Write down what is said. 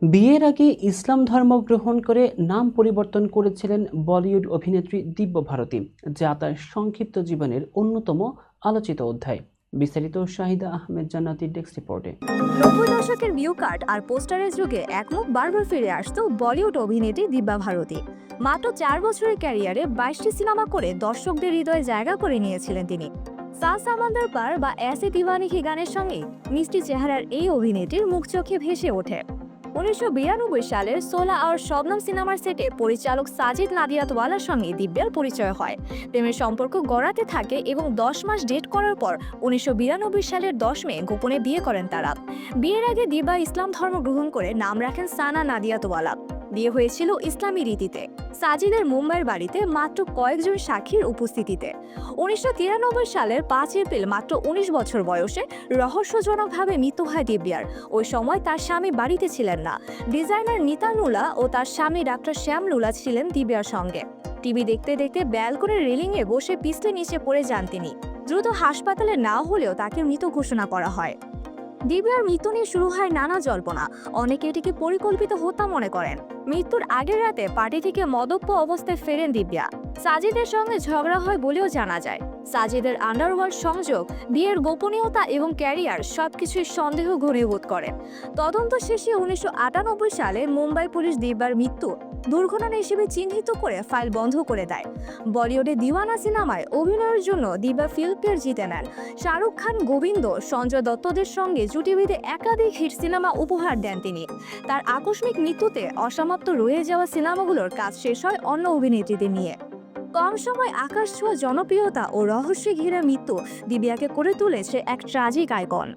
বিয়ের আগে ইসলাম ধর্ম গ্রহণ করে নাম পরিবর্তন করেছিলেন বলিউড অভিনেত্রী দিব্য ভারতী, যা তার সংক্ষিপ্ত জীবনের অন্যতম আলোচিত অধ্যায়। বিস্তারিত শাহিদা আহমেদ জান্নাতীর ডেস্ক রিপোর্টে। 90 দশকের ভিউ কার্ড আর পোস্টারের যুগে একমুখ বারবার ফিরে আসতো বলিউড অভিনেত্রী দিব্যা ভারতী। মাত্র 4 বছরের ক্যারিয়ারে 22টি সিনেমা করে দর্শকদের হৃদয়ে জায়গা করে নিয়েছিলেন তিনি। সা সামান্দার পার বা এসে দিওয়ানি কি গানের সঙ্গে মিষ্টি চেহারার এই অভিনেত্রীর মুখ চোখে ভেসে ওঠে। 1992 সালের 16 আর শবনম সিনেমার সেটে পরিচালক সাজিদ নাদিয়াতওয়ালার সঙ্গে দিব্যার পরিচয় হয়। প্রেমের সম্পর্ক গড়াতে থাকে এবং 10 মাস ডেট করার পর 1992 সালের 10 মে গোপনে বিয়ে করেন তারা। বিয়ের আগে দিব্যা ইসলাম ধর্ম গ্রহণ করে নাম রাখেন সানা নাদিয়াতওয়ালা। বিয়ে হয়েছিল ইসলামী রীতিতে, সাজিদের মুম্বাইয়ের বাড়িতে মাত্র কয়েকজন সাক্ষীর উপস্থিতিতে। 1993 সালের 5 এপ্রিল মাত্র 19 বছর বয়সে রহস্যজনকভাবে মৃত্যু হয় দিব্যার। ওই সময় তার স্বামী বাড়িতে ছিলেন না। ডিজাইনার নিতা নুলা ও তার স্বামী ডাক্তার শ্যাম লুলা ছিলেন দিব্যার সঙ্গে। টিভি দেখতে দেখতে ব্যালকনির রেলিংয়ে বসে পিছলে নিচে পড়ে যান তিনি। দ্রুত হাসপাতালে না হলেও তাকে মৃত ঘোষণা করা হয়। দিব্যার মৃত্যু নিয়ে শুরু হয় নানা জল্পনা। অনেকে এটিকে পরিকল্পিত হত্যা মনে করেন। মৃত্যুর আগের রাতে পার্টি থেকে মদ্যপ অবস্থায় ফেরেন দিব্যা। সাজিদের সঙ্গে ঝগড়া হয় বলেও জানা যায়। সাজিদের আন্ডারওয়ার্ল্ড সংযোগ, বিয়ের গোপনীয়তা এবং ক্যারিয়ার সবকিছুই সন্দেহ ঘনীভূত করে। তদন্ত শেষে 1998 সালে মুম্বাই পুলিশ দিব্যার মৃত্যু দুর্ঘটনা হিসেবে চিহ্নিত করে ফাইল বন্ধ করে দেয়। বলিউডে দিওয়ানা সিনেমায় অভিনয়ের জন্য দিব্যা ফিল্মফেয়ার জিতে নেন। শাহরুখ খান, গোবিন্দ, সঞ্জয় দত্তদের সঙ্গে জুটি বেঁধে একাধিক হিট সিনেমা উপহার দেন তিনি। তার আকস্মিক মৃত্যুতে অসমাপ্ত রয়ে যাওয়া সিনেমাগুলোর কাজ শেষ হয় অন্য অভিনেত্রীদের নিয়ে। কম সময় আকাশ ছোঁয়া জনপ্রিয়তা ও রহস্যে ঘেরা মৃত্যু দিব্যাকে করে তুলেছে এক ট্র্যাজিক আইকন।